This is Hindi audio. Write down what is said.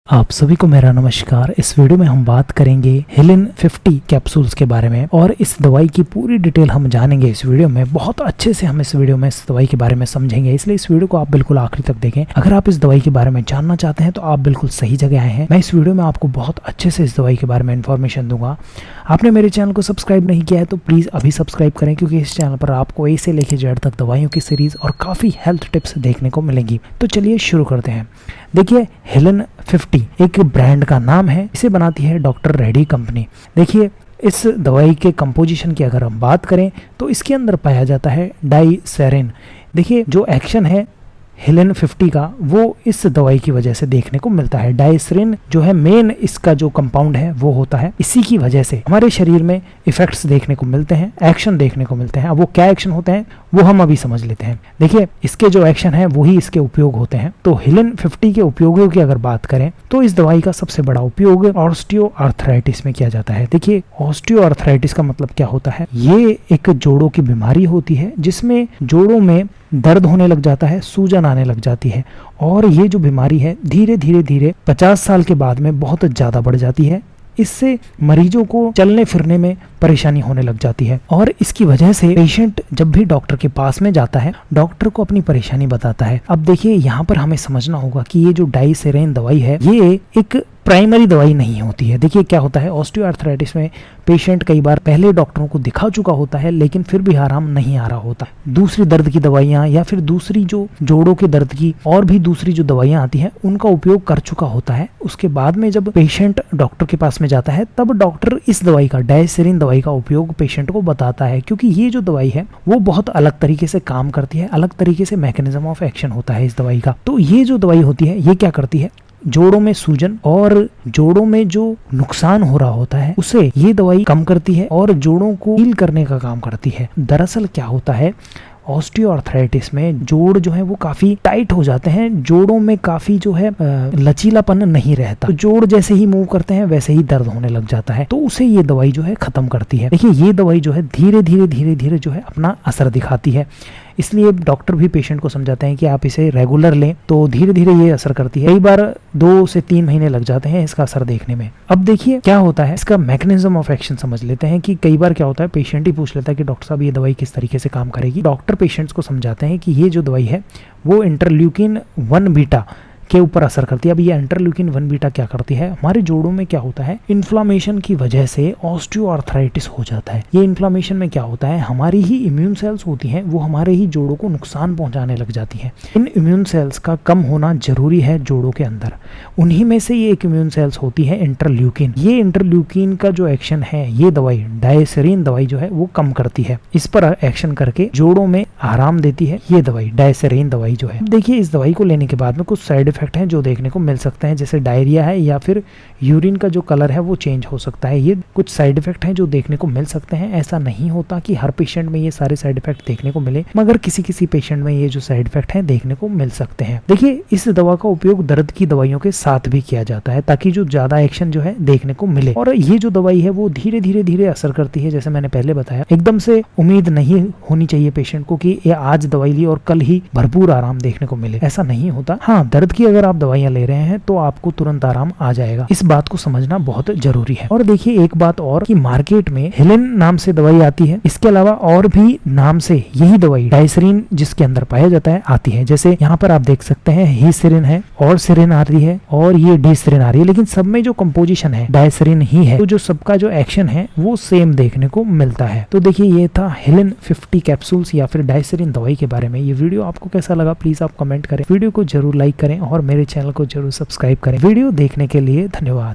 आप सभी को मेरा नमस्कार। इस वीडियो में हम बात करेंगे हिलिन 50 कैप्सूल्स के बारे में और इस दवाई की पूरी डिटेल हम जानेंगे इस वीडियो में। बहुत अच्छे से हम इस वीडियो में इस दवाई के बारे में समझेंगे, इसलिए इस वीडियो को आप बिल्कुल आखिरी तक देखें। अगर आप इस दवाई के बारे में जानना चाहते हैं तो आप बिल्कुल सही जगह आए हैं। मैं इस वीडियो में आपको बहुत अच्छे से इस दवाई के बारे में इन्फॉर्मेशन दूंगा। आपने मेरे चैनल को सब्सक्राइब नहीं किया है तो प्लीज़ अभी सब्सक्राइब करें, क्योंकि इस चैनल पर आपको ए से लेकर जेड तक दवाइयों की सीरीज़ और काफ़ी हेल्थ टिप्स देखने को मिलेंगी। तो चलिए शुरू करते हैं। देखिए, हिलिन 50 एक ब्रांड का नाम है, इसे बनाती है डॉक्टर रेड्डी कंपनी। देखिए, इस दवाई के कंपोजिशन की अगर हम बात करें तो इसके अंदर पाया जाता है डाइसेरिन। देखिए, जो एक्शन है हिलिन 50 का वो इस दवाई की वजह से देखने को मिलता है। डाइसेरिन जो है मेन इसका जो कंपाउंड है वो होता है। इसी की वजह से हमारे शरीर में इफेक्ट्स देखने को मिलते हैं, एक्शन देखने को मिलते हैं। अब वो क्या एक्शन होते हैं वो हम अभी समझ लेते हैं। देखिए, इसके जो एक्शन है वही इसके उपयोग होते हैं। तो हिलिन 50 के उपयोगों की अगर बात करें तो इस दवाई का सबसे बड़ा उपयोग ऑस्टियोआर्थराइटिस में किया जाता है। देखिए, ऑस्टियोआर्थराइटिस का मतलब क्या होता है? ये एक जोड़ों की बीमारी होती है जिसमें जोड़ों में दर्द होने लग जाता है, सूजन आने लग जाती है, और ये जो बीमारी है धीरे धीरे 50 साल के बाद में बहुत ज़्यादा बढ़ जाती है। इससे मरीजों को चलने फिरने में परेशानी होने लग जाती है, और इसकी वजह से पेशेंट जब भी डॉक्टर के पास में जाता है, डॉक्टर को अपनी परेशानी बताता है। अब देखिए, यहाँ पर हमें समझना होगा कि ये जो डाइसेरिन दवाई है ये एक प्राइमरी दवाई नहीं होती है। देखिए, क्या होता है ऑस्टियोआर्थराइटिस में पेशेंट कई बार पहले डॉक्टरों को दिखा चुका होता है लेकिन फिर भी आराम नहीं आ रहा होता। दूसरी दर्द की दवाइयाँ या फिर दूसरी जो जोड़ों के दर्द की और भी दूसरी जो दवाइयाँ आती हैं उनका उपयोग कर चुका होता है। उसके बाद में जब पेशेंट डॉक्टर के पास में जाता है तब डॉक्टर इस दवाई का, डाइसेरिन दवाई का उपयोग पेशेंट को बताता है, क्योंकि ये जो दवाई है वो बहुत अलग तरीके से काम करती है, अलग तरीके से मैकेनिज्म ऑफ एक्शन होता है इस दवाई का। तो ये जो दवाई होती है ये क्या करती है, जोड़ों में सूजन और जोड़ों में जो नुकसान हो रहा होता है उसे ये दवाई कम करती है और जोड़ों को हील करने का काम करती है। दरअसल क्या होता है, ऑस्टियोआर्थराइटिस में जोड़ जो है वो काफी टाइट हो जाते हैं, जोड़ों में काफी जो है लचीलापन नहीं रहता। तो जोड़ जैसे ही मूव करते हैं वैसे ही दर्द होने लग जाता है, तो उसे ये दवाई जो है खत्म करती है। देखिए, ये दवाई जो है धीरे धीरे जो है अपना असर दिखाती है, इसलिए डॉक्टर भी पेशेंट को समझाते हैं कि आप इसे रेगुलर लें, तो धीरे धीरे ये असर करती है। कई बार 2 से 3 महीने लग जाते हैं इसका असर देखने में। अब देखिए क्या होता है, इसका मैकेनिज्म ऑफ एक्शन समझ लेते हैं कि कई बार क्या होता है, पेशेंट ही पूछ लेता है कि डॉक्टर साहब ये दवाई किस तरीके से काम करेगी। डॉक्टर पेशेंट्स को समझाते हैं कि ये जो दवाई है वो इंटरल्यूकिन 1 बीटा के ऊपर असर करती है। अब ये इंटरल्यूकिन 1 बीटा क्या करती है, हमारे जोड़ों में क्या होता है, इन्फ्लामेशन की वजह से ऑस्टियोआर्थराइटिस हो जाता है। ये इन्फ्लामेशन में क्या होता है, हमारी ही इम्यून सेल्स होती हैं वो हमारे ही जोड़ों को नुकसान पहुंचाने लग जाती हैं। इन इम्यून सेल्स का कम होना जरूरी है जोड़ों के अंदर। उन्हीं में से ये एक इम्यून सेल्स होती है इंटरल्यूकिन। ये इंटरल्यूकिन का जो एक्शन है ये दवाई डाइसेरिन दवाई जो है वो कम करती है। इस पर एक्शन करके जोड़ों में आराम देती है ये दवाई, डाइसेरिन दवाई जो है। देखिए, इस दवाई को लेने के बाद में कुछ साइड इफेक्ट हैं जो देखने को मिल सकते हैं, जैसे डायरिया है या फिर यूरिन का जो कलर है वो चेंज हो सकता है। ये कुछ साइड इफेक्ट हैं जो देखने को मिल सकते हैं। ऐसा नहीं होता कि हर पेशेंट में ये सारे साइड इफेक्ट देखने को मिले, मगर किसी पेशेंट में ये जो साइड इफेक्ट हैं देखने को मिल सकते हैं। देखिए, इस दवा का उपयोग दर्द की दवाइयों के साथ भी किया जाता है ताकि जो ज्यादा एक्शन जो है देखने को मिले। और ये जो दवाई है वो धीरे धीरे असर करती है। जैसे मैंने पहले बताया, एकदम से उम्मीद नहीं होनी चाहिए पेशेंट को कि ये आज दवाई ली और कल ही भरपूर आराम देखने को मिले, ऐसा नहीं होता। हाँ, दर्द की अगर आप दवाइयां ले रहे हैं तो आपको तुरंत आराम आ जाएगा, इस बात को समझना बहुत जरूरी है। और देखिए, एक बात और कि मार्केट में हिलिन नाम से दवाई आती है, इसके अलावा और भी नाम से यही दवाई डाइसेरिन जिसके अंदर पाया जाता है आती है। जैसे यहाँ पर आप देख सकते हैं हीसेरिन है और सेरिन आ रही है और ये डीसेरिन आ रही है, लेकिन सब में जो कंपोजिशन है डाइसेरिन ही है, तो जो सबका जो एक्शन है वो सेम देखने को मिलता है। तो देखिए, ये था हिलिन 50 कैप्सूल्स या फिर डाइसेरिन दवाई के बारे में। ये वीडियो आपको कैसा लगा प्लीज आप कमेंट करें, वीडियो को जरूर लाइक करें और मेरे चैनल को जरूर सब्सक्राइब करें। वीडियो देखने के लिए धन्यवाद।